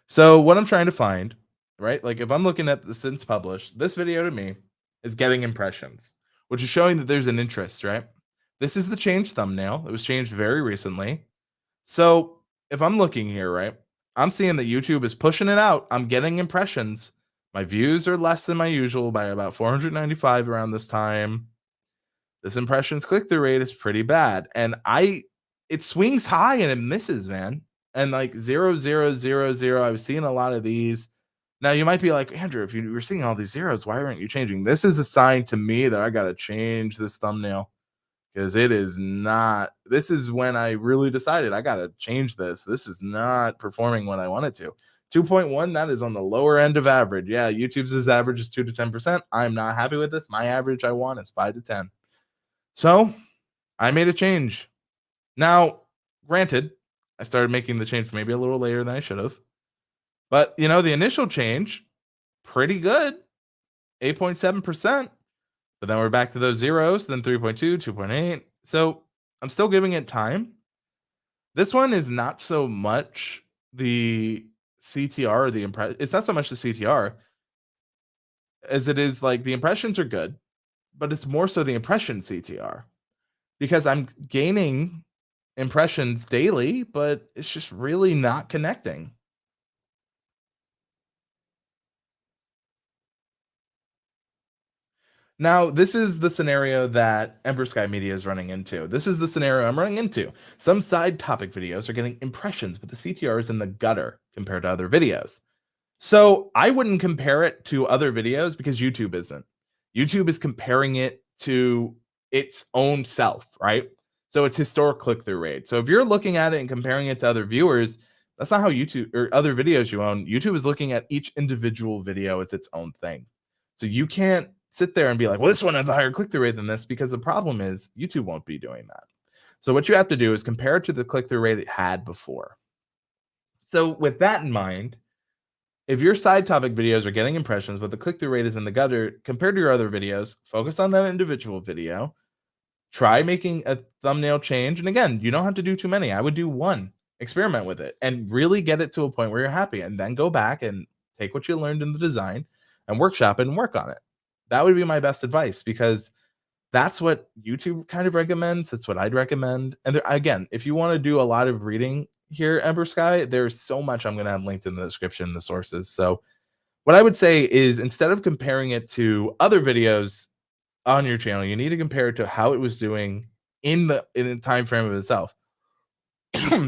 So what I'm trying to find, right? Like if I'm looking at the since published, this video to me is getting impressions, which is showing that there's an interest, right? This is the changed thumbnail. It was changed very recently. So if I'm looking here, right, I'm seeing that YouTube is pushing it out. I'm getting impressions. My views are less than my usual by about 495 around this time. This impressions click-through rate is pretty bad. And it swings high and it misses, man. And like 0, 0, 0, 0. I was seeing a lot of these. Now you might be like, Andrew, if you were seeing all these zeros, why aren't you changing? This is a sign to me that I got to change this thumbnail. because it is not. This is when I really decided I got to change this. This is not performing when I wanted to. 2.1, that is on the lower end of average. Yeah, YouTube's average is 2 to 10%. I'm not happy with this. My average I want is 5 to 10. So I made a change. Now, granted, I started making the change maybe a little later than I should have. But, the initial change, pretty good, 8.7%. But then we're back to those zeros, then 3.2, 2.8. So I'm still giving it time. This one is not so much the CTR or the impression. It's not so much the CTR as it is like the impressions are good, but it's more so the impression CTR because I'm gaining impressions daily, but it's just really not connecting. Now, this is the scenario that Ember Sky Media is running into. This is the scenario I'm running into. Some side topic videos are getting impressions, but the CTR is in the gutter compared to other videos. So I wouldn't compare it to other videos because YouTube isn't. YouTube is comparing it to its own self, right? So it's historic click-through rate. So if you're looking at it and comparing it to other viewers, that's not how YouTube or other videos you own. YouTube is looking at each individual video as its own thing. So you can't sit there and be like, well, this one has a higher click-through rate than this, because the problem is YouTube won't be doing that. So what you have to do is compare it to the click-through rate it had before. So with that in mind, if your side topic videos are getting impressions, but the click-through rate is in the gutter compared to your other videos, focus on that individual video. Try making a thumbnail change. And again, you don't have to do too many. I would do one. Experiment with it and really get it to a point where you're happy. And then go back and take what you learned in the design and workshop it and work on it. That would be my best advice, because that's what YouTube kind of recommends. That's what I'd recommend. And there, again, if you want to do a lot of reading here, Ember Sky, there's so much I'm going to have linked in the description, the sources. So what I would say is, instead of comparing it to other videos on your channel, you need to compare it to how it was doing in the time frame of itself.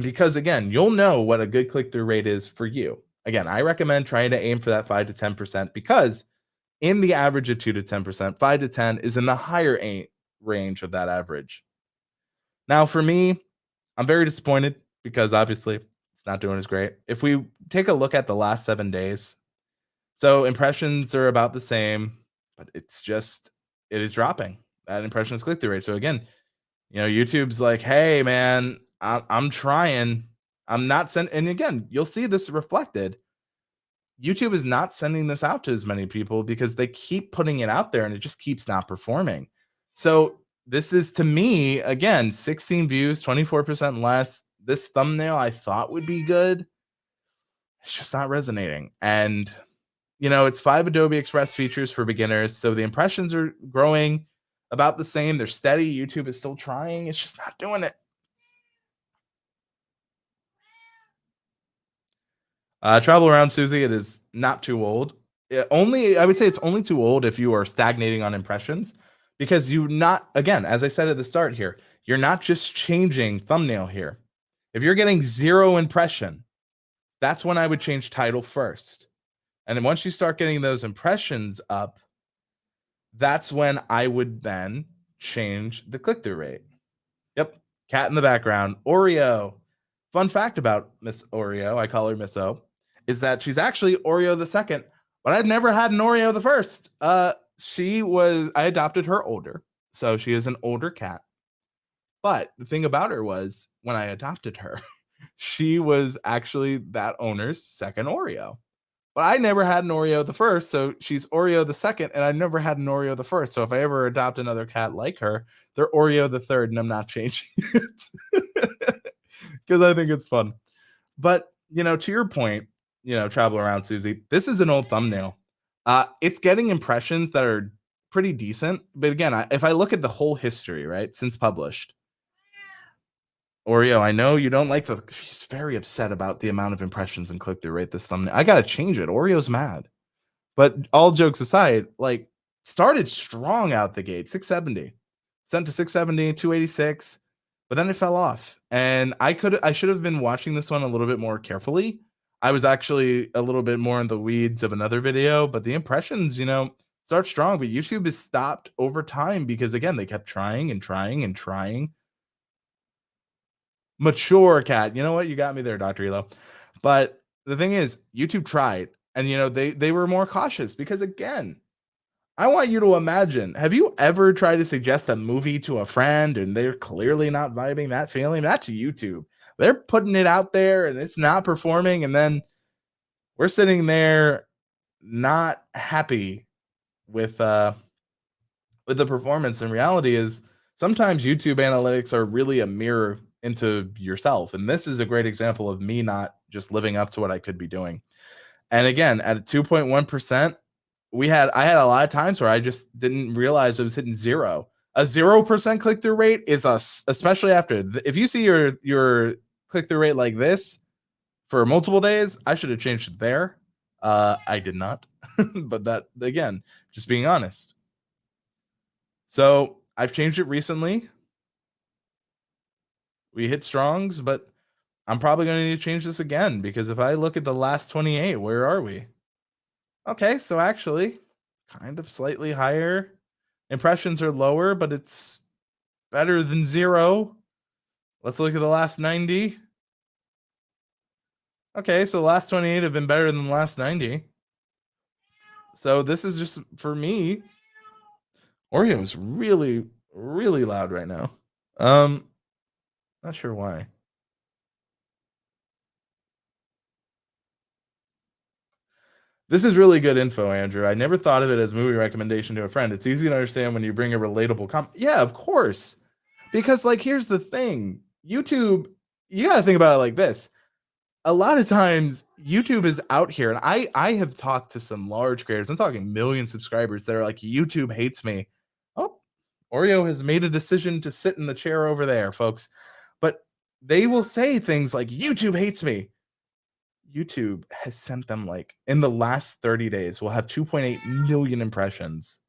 Because again, you'll know what a good click-through rate is for you. Again, I recommend trying to aim for that 5 to 10%, because in the average of 2 to 10%, 5 to 10 is in the higher range of that average. Now, for me, I'm very disappointed because obviously it's not doing as great. If we take a look at the last 7 days, so impressions are about the same, but it is dropping. That impressions click-through rate. So again, YouTube's like, hey man, I'm trying. I'm not sending, and again, you'll see this reflected. YouTube is not sending this out to as many people because they keep putting it out there and it just keeps not performing. So this is, to me, again, 16 views, 24% less. This thumbnail I thought would be good. It's just not resonating. And, it's 5 Adobe Express features for beginners. So the impressions are growing about the same. They're steady. YouTube is still trying. It's just not doing it. Travel Around Susie, it is not too old. I would say it's only too old if you are stagnating on impressions, because again, as I said at the start here, you're not just changing thumbnail here. If you're getting 0 impression, that's when I would change title first. And then once you start getting those impressions up, that's when I would then change the click-through rate. Yep, cat in the background, Oreo. Fun fact about Miss Oreo, I call her Miss O, is that she's actually Oreo the second, but I've never had an Oreo the first. I adopted her older, so she is an older cat. But the thing about her was, when I adopted her, she was actually that owner's second Oreo. But I never had an Oreo the first, so she's Oreo the second, and I never had an Oreo the first. So if I ever adopt another cat like her, they're Oreo the third, and I'm not changing it because I think it's fun. But, to your point, Travel Around Susie, this is an old thumbnail. It's getting impressions that are pretty decent. But again, if I look at the whole history, right, since published, Oreo, I know you don't like she's very upset about the amount of impressions and click-through rate this thumbnail. I gotta change it. Oreo's mad. But all jokes aside, started strong out the gate, 670. Sent to 670, 286, but then it fell off. And I should have been watching this one a little bit more carefully. I was actually a little bit more in the weeds of another video, but the impressions, start strong, but YouTube has stopped over time because again, they kept trying and trying and trying. Mature cat. You know what? You got me there, Dr. Elo. But the thing is, YouTube tried, and they were more cautious because again, I want you to imagine. Have you ever tried to suggest a movie to a friend and they're clearly not vibing that feeling? That's YouTube. They're putting it out there and it's not performing, and then we're sitting there not happy with the performance. And reality is sometimes YouTube analytics are really a mirror into yourself. And this is a great example of me not just living up to what I could be doing. And again, at 2.1%, I had a lot of times where I just didn't realize I was hitting zero. A 0% click-through rate is especially after if you see your click-through rate like this for multiple days, I should have changed it there. I did not. But that again, just being honest. So I've changed it recently. We hit strongs, but I'm probably going to need to change this again because if I look at the last 28, where are we? Okay, so actually, kind of slightly higher. Impressions are lower, but it's better than zero. Let's look at the last 90. Okay, so the last 28 have been better than the last 90. So this is just, for me, Oreo is really, really loud right now. Not sure why. This is really good info, Andrew. I never thought of it as movie recommendation to a friend. It's easy to understand when you bring a relatable Yeah, of course. Because like here's the thing. YouTube, you got to think about it like this. A lot of times YouTube is out here, and I have talked to some large creators. I'm talking million subscribers that are like, YouTube hates me. Oh, Oreo has made a decision to sit in the chair over there, folks. But they will say things like, YouTube hates me. YouTube has sent them, like, in the last 30 days, we'll have 2.8 million impressions,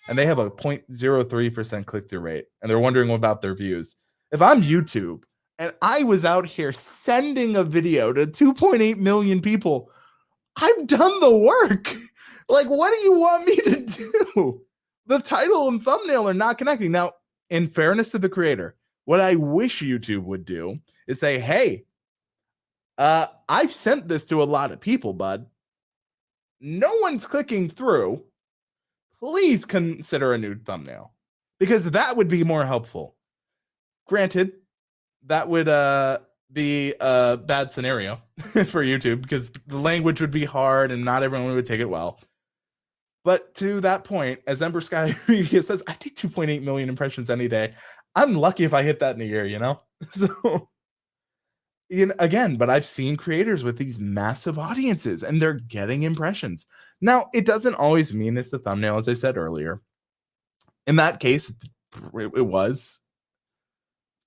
and they have a 0.03% click-through rate, and they're wondering about their views. If I'm YouTube and I was out here sending a video to 2.8 million people, I've done the work. Like, what do you want me to do? The title and thumbnail are not connecting. Now, in fairness to the creator, what I wish YouTube would do is say, hey, I've sent this to a lot of people, bud. No one's clicking through. Please consider a new thumbnail, because that would be more helpful. Granted, that would be a bad scenario for YouTube because the language would be hard and not everyone would take it well. But to that point, as Ember Sky Media says, I take 2.8 million impressions any day. I'm lucky if I hit that in a year, you know? So again, but I've seen creators with these massive audiences and they're getting impressions. Now, it doesn't always mean it's the thumbnail, as I said earlier. In that case, it was.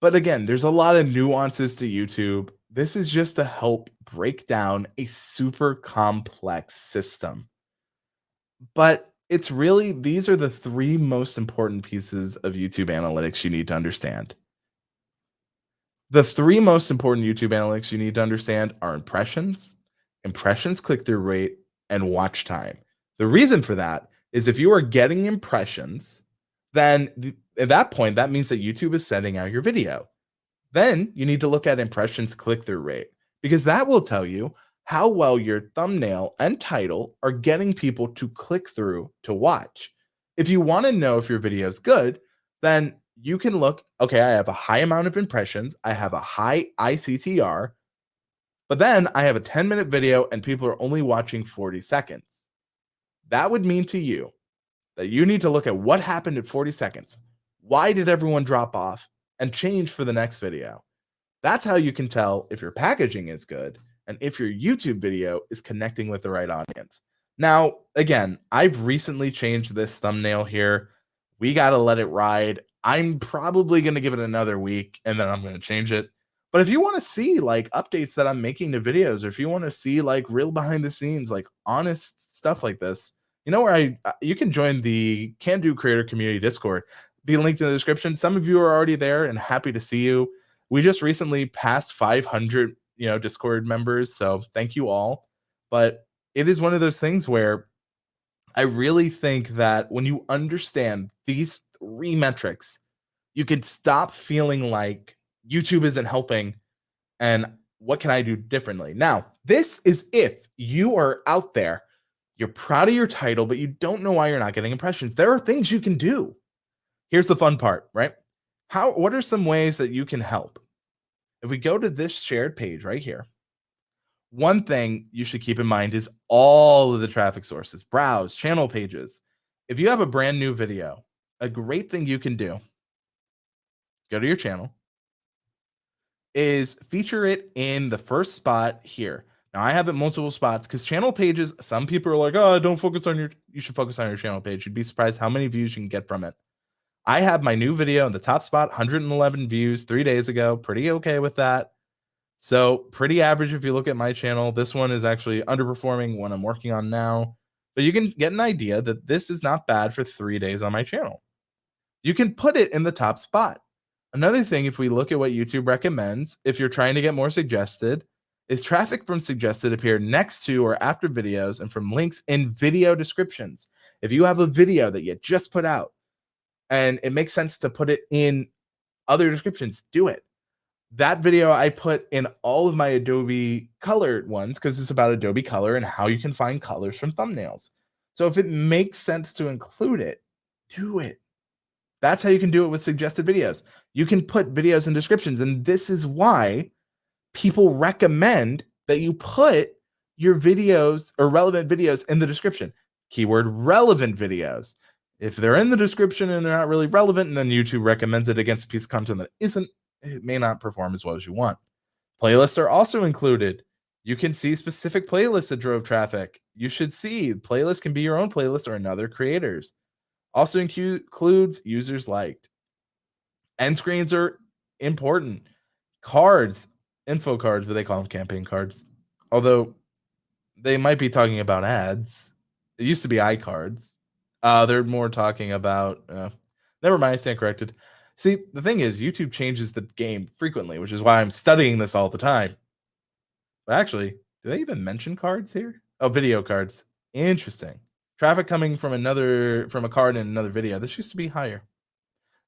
But again, there's a lot of nuances to YouTube. This is just to help break down a super complex system. But it's really, these are the three most important pieces of YouTube analytics you need to understand. The three most important YouTube analytics you need to understand are impressions, click-through rate, and watch time. The reason for that is if you are getting impressions, then at that point, that means that YouTube is sending out your video. Then you need to look at impressions click-through rate, because that will tell you how well your thumbnail and title are getting people to click through to watch. If you want to know if your video is good, then you can look, okay, I have a high amount of impressions, I have a high ICTR, but then I have a 10-minute video and people are only watching 40 seconds. That would mean to you that you need to look at what happened at 40 seconds. Why did everyone drop off? And change for the next video. That's how you can tell if your packaging is good and if your YouTube video is connecting with the right audience. Now, again, I've recently changed this thumbnail here. We got to let it ride. I'm probably going to give it another week and then I'm going to change it. But if you want to see like updates that I'm making to videos, or if you want to see like real behind the scenes, like honest stuff like this, you know where you can join the Can Do Creator Community Discord. Be linked in the description. Some of you are already there and happy to see you. We just recently passed 500, Discord members, so thank you all. But it is one of those things where I really think that when you understand these 3 metrics, you can stop feeling like YouTube isn't helping and what can I do differently? Now, this is if you are out there, you're proud of your title, but you don't know why you're not getting impressions. There are things you can do. Here's the fun part, right? What are some ways that you can help? If we go to this shared page right here, one thing you should keep in mind is all of the traffic sources, browse, channel pages. If you have a brand new video, a great thing you can do, go to your channel, is feature it in the first spot here. Now I have it multiple spots because channel pages, some people are like, oh, don't focus on you should focus on your channel page. You'd be surprised how many views you can get from it. I have my new video in the top spot, 111 views 3 days ago. Pretty okay with that. So pretty average if you look at my channel. This one is actually underperforming one I'm working on now. But you can get an idea that this is not bad for 3 days on my channel. You can put it in the top spot. Another thing, if we look at what YouTube recommends, if you're trying to get more suggested, is traffic from suggested appear next to or after videos and from links in video descriptions. If you have a video that you just put out and it makes sense to put it in other descriptions, do it. That video I put in all of my Adobe Color ones because it's about Adobe Color and how you can find colors from thumbnails. So if it makes sense to include it, do it. That's how you can do it with suggested videos. You can put videos in descriptions, and this is why people recommend that you put your videos or relevant videos in the description. Keyword relevant videos. If they're in the description and they're not really relevant, and then YouTube recommends it against a piece of content that isn't, it may not perform as well as you want. Playlists are also included. You can see specific playlists that drove traffic. You should see playlists can be your own playlist or another creator's. Also includes users liked. End screens are important. Cards, info cards, but they call them campaign cards. Although they might be talking about ads. It used to be iCards. They're more talking about. Never mind, I stand corrected. See, the thing is, YouTube changes the game frequently, which is why I'm studying this all the time. But actually, do they even mention cards here? Oh, video cards. Interesting. Traffic coming from a card in another video. This used to be higher.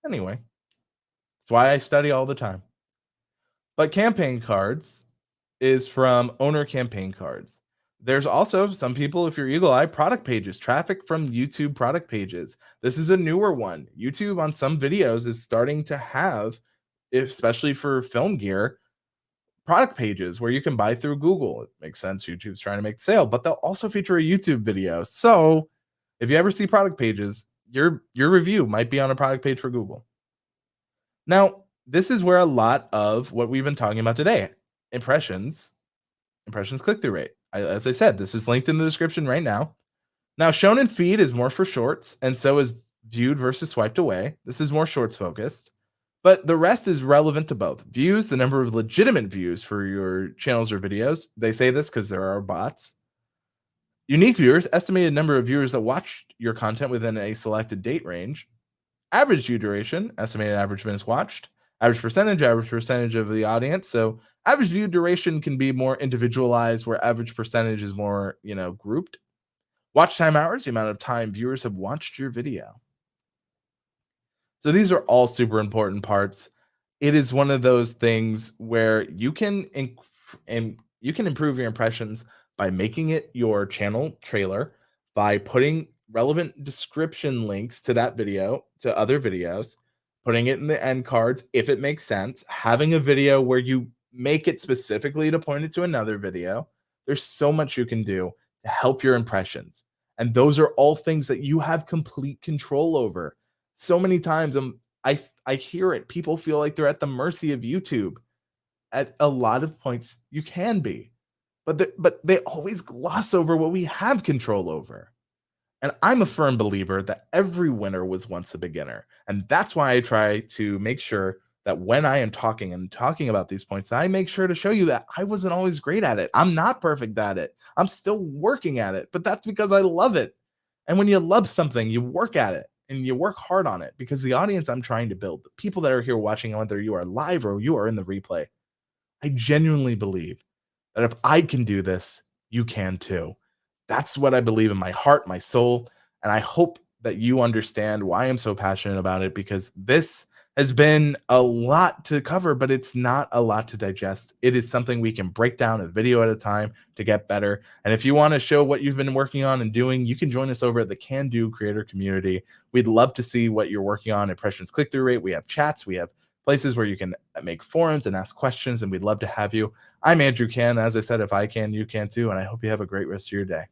Anyway, that's why I study all the time. But campaign cards is from owner campaign cards. There's also some people, if you're eagle eye, product pages, traffic from YouTube product pages. This is a newer one. YouTube on some videos is starting to have, especially for film gear, product pages where you can buy through Google. It makes sense. YouTube's trying to make the sale, but they'll also feature a YouTube video. So if you ever see product pages, your review might be on a product page for Google. Now, this is where a lot of what we've been talking about today, impressions click-through rate. As I said, this is linked in the description right now. Now, shown in feed is more for shorts, and so is viewed versus swiped away. This is more shorts focused. But the rest is relevant to both. Views, the number of legitimate views for your channels or videos. They say this because there are bots. Unique viewers, estimated number of viewers that watched your content within a selected date range. Average view duration, estimated average minutes watched. Average percentage of the audience. So average view duration can be more individualized, where average percentage is more, grouped. Watch time hours, the amount of time viewers have watched your video. So these are all super important parts. It is one of those things where you can improve your impressions by making it your channel trailer, by putting relevant description links to that video, to other videos, putting it in the end cards if it makes sense, having a video where you make it specifically to point it to another video. There's so much you can do to help your impressions. And those are all things that you have complete control over. So many times I hear it. People feel like they're at the mercy of YouTube. At a lot of points, you can be, but they always gloss over what we have control over. And I'm a firm believer that every winner was once a beginner, and that's why I try to make sure that when I am talking about these points, I make sure to show you that I wasn't always great at it. I'm not perfect at it. I'm still working at it, but that's because I love it. And when you love something, you work at it. And you work hard on it because the audience I'm trying to build, the people that are here watching, whether you are live or you are in the replay, I genuinely believe that if I can do this, you can too. That's what I believe in my heart, my soul, and I hope that you understand why I'm so passionate about it, because this has been a lot to cover, but it's not a lot to digest. It is something we can break down a video at a time to get better. And if you want to show what you've been working on and doing, you can join us over at the Can Do Creator Community. We'd love to see what you're working on. Impressions click-through rate. We have chats. We have places where you can make forums and ask questions, and we'd love to have you. I'm Andrew Can. As I said, if I can, you can too. And I hope you have a great rest of your day.